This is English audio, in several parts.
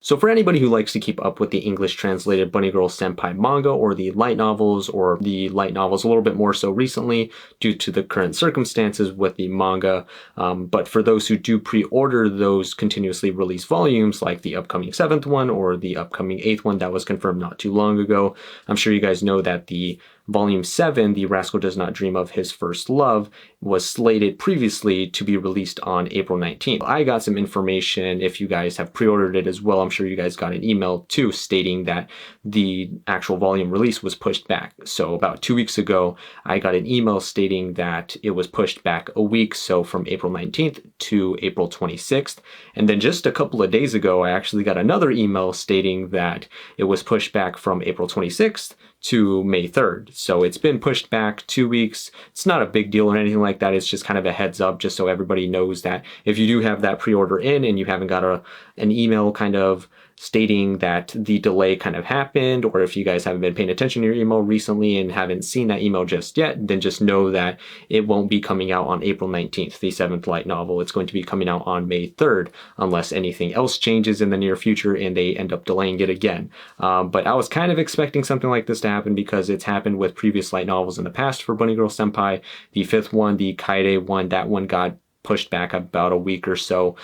So for anybody who likes to keep up with the English translated Bunny Girl Senpai manga or the light novels a little bit more so recently due to the current circumstances with the manga, but for those who do pre-order those continuously released volumes like the upcoming 7th one or the upcoming 8th one that was confirmed not too long ago, I'm sure you guys know that the Volume 7, The Rascal Does Not Dream of His First Love, was slated previously to be released on April 19th. I got some information, if you guys have pre-ordered it as well, I'm sure you guys got an email too stating that the actual volume release was pushed back. So about 2 weeks ago, I got an email stating that it was pushed back a week, so from April 19th to April 26th. And then just a couple of days ago, I actually got another email stating that it was pushed back from April 26th to May 3rd. So it's been pushed back 2 weeks. It's not a big deal or anything like that. It's just kind of a heads up just so everybody knows that if you do have that pre-order in and you haven't got an email kind of stating that the delay kind of happened, or if you guys haven't been paying attention to your email recently and haven't seen that email just yet, then just know that it won't be coming out on April 19th, the 7th light novel. It's going to be coming out on May 3rd, unless anything else changes in the near future and they end up delaying it again. But I was kind of expecting something like this to happen because it's happened with previous light novels in the past for Bunny Girl Senpai. The 5th one, the Kaede one, that one got pushed back about a week or so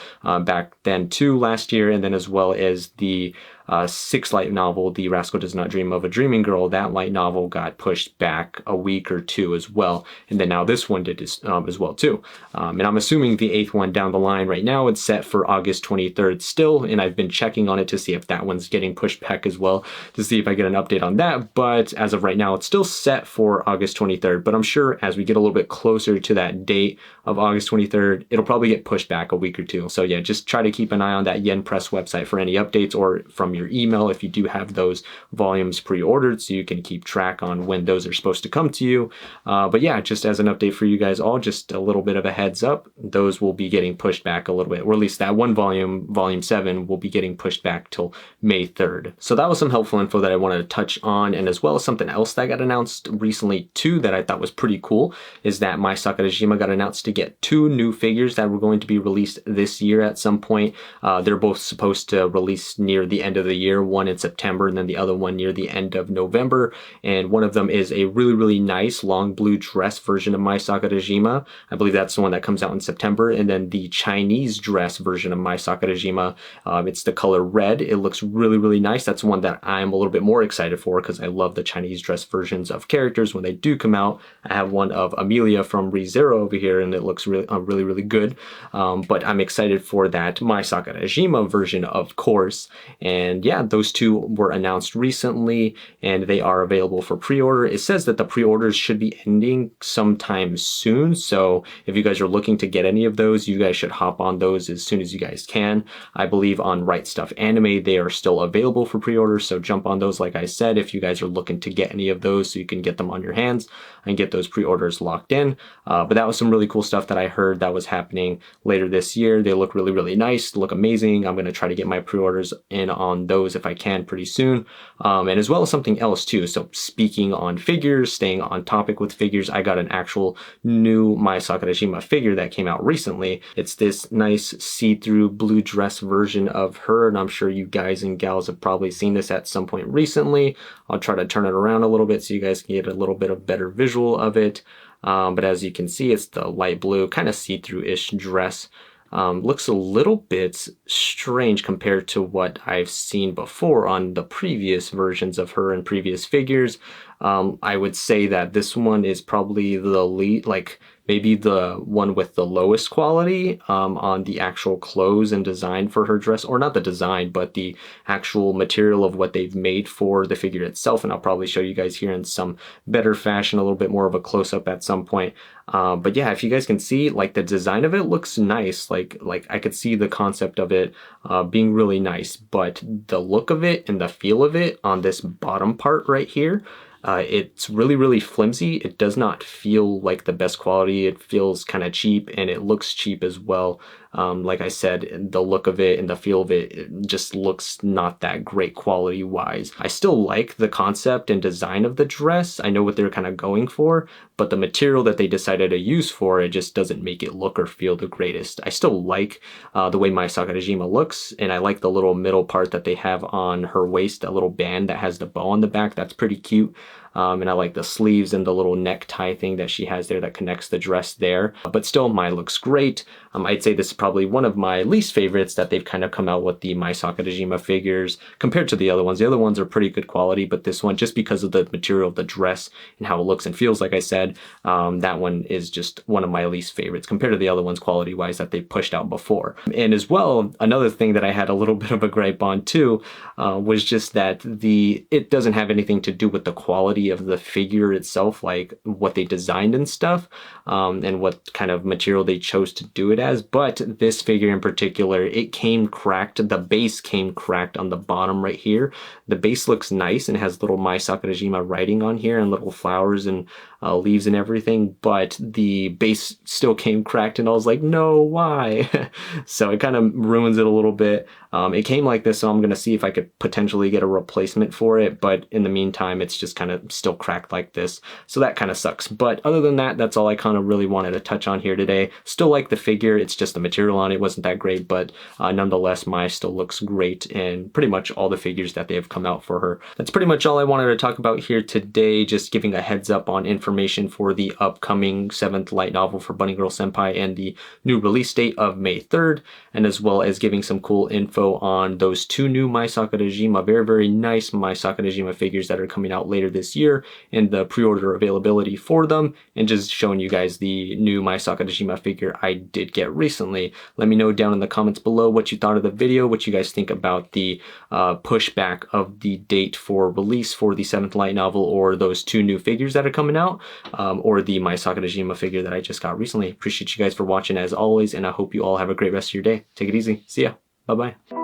back then too last year, and then as well as the 6th light novel, The Rascal Does Not Dream of a Dreaming Girl, that light novel got pushed back a week or two as well, and then now this one did as well too. And I'm assuming the 8th one down the line right now, it's set for August 23rd still, and I've been checking on it to see if that one's getting pushed back as well, to see if I get an update on that, but as of right now, it's still set for August 23rd, but I'm sure as we get a little bit closer to that date of August 23rd, it'll probably get pushed back a week or two. So yeah, just try to keep an eye on that Yen Press website for any updates, or from your email if you do have those volumes pre-ordered, so you can keep track on when those are supposed to come to you. But yeah, just as an update for you guys all, just a little bit of a heads up, those will be getting pushed back a little bit, or at least that one volume, volume 7, will be getting pushed back till May 3rd. So that was some helpful info that I wanted to touch on, and as well as something else that got announced recently too that I thought was pretty cool, is that Mai Sakurajima got announced to get 2 new figures that were going to be released this year at some point. They're both supposed to release near the end of the year, one in September and then the other one near the end of November. And one of them is a really, really nice long blue dress version of Mai Sakurajima. I believe that's the one that comes out in September. And then the Chinese dress version of Mai Sakurajima, it's the color red. It looks really, really nice. That's one that I'm a little bit more excited for because I love the Chinese dress versions of characters when they do come out. I have one of Amelia from ReZero over here and it looks really, really good. But I'm excited for that Mai Sakurajima version, of course. And yeah, those 2 were announced recently and they are available for pre-order. It says that the pre-orders should be ending sometime soon. So if you guys are looking to get any of those, you guys should hop on those as soon as you guys can. I believe on Right Stuff Anime, they are still available for pre-order. So jump on those, like I said, if you guys are looking to get any of those so you can get them on your hands and get those pre-orders locked in. But that was some really cool stuff that I heard that was happening later this year. They look really, really nice, look amazing. I'm going to try to get my pre-orders in on those if I can pretty soon. And as well as something else too. So speaking on figures, staying on topic with figures, I got an actual new Mai Sakurajima figure that came out recently. It's this nice see-through blue dress version of her, and I'm sure you guys and gals have probably seen this at some point recently. I'll try to turn it around a little bit so you guys can get a little bit of better visual of it. But as you can see, it's the light blue, kind of see-through-ish dress. Looks a little bit strange compared to what I've seen before on the previous versions of her and previous figures. I would say that this one is probably the lead, like maybe the one with the lowest quality on the actual clothes and design for her dress, or not the design, but the actual material of what they've made for the figure itself. And I'll probably show you guys here in some better fashion, a little bit more of a close-up at some point. But yeah, if you guys can see, like the design of it looks nice. Like I could see the concept of it being really nice, but the look of it and the feel of it on this bottom part right here, it's really, really flimsy. It does not feel like the best quality. It feels kind of cheap and it looks cheap as well. Like I said, the look of it and the feel of it just looks not that great quality wise. I still like the concept and design of the dress. I know what they're kind of going for, but the material that they decided to use for it just doesn't make it look or feel the greatest. I still like the way Mai Sakurajima looks, and I like the little middle part that they have on her waist, that little band that has the bow on the back. That's pretty cute. And I like the sleeves and the little necktie thing that she has there that connects the dress there. But still, Mai looks great. I'd say this is probably one of my least favorites that they've kind of come out with the Mai Sakurajima figures compared to the other ones. The other ones are pretty good quality, but this one, just because of the material of the dress and how it looks and feels, like I said, that one is just one of my least favorites compared to the other ones quality-wise that they pushed out before. And as well, another thing that I had a little bit of a gripe on too was just that it doesn't have anything to do with the quality of the figure itself, like what they designed and stuff, and what kind of material they chose to do it as. But this figure in particular, it came cracked. The base came cracked on the bottom right here. The base looks nice and has little Mai Sakurajima writing on here and little flowers and leaves and everything, but the base still came cracked, and I was like, no, why? So it kind of ruins it a little bit. It came like this, so I'm gonna see if I could potentially get a replacement for it, but in the meantime, it's just kind of still cracked like this, so that kind of sucks. But other than that, that's all I kind of really wanted to touch on here today. Still like the figure, it's just the material on it wasn't that great, but nonetheless, Mai still looks great in pretty much all the figures that they have come out for her. That's pretty much all I wanted to talk about here today, just giving a heads up on information for the upcoming 7th light novel for Bunny Girl Senpai and the new release date of May 3rd, and as well as giving some cool info on those 2 new Mai Sakurajima, very nice Mai Sakurajima figures that are coming out later this year and the pre-order availability for them, and just showing you guys the new Mai Sakurajima figure I did get recently. Let me know down in the comments below what you thought of the video, what you guys think about the pushback of the date for release for the 7th light novel, or those 2 new figures that are coming out, or the Mai Sakurajima figure that I just got recently. Appreciate you guys for watching as always, and I hope you all have a great rest of your day. Take it easy. See ya. Bye-bye.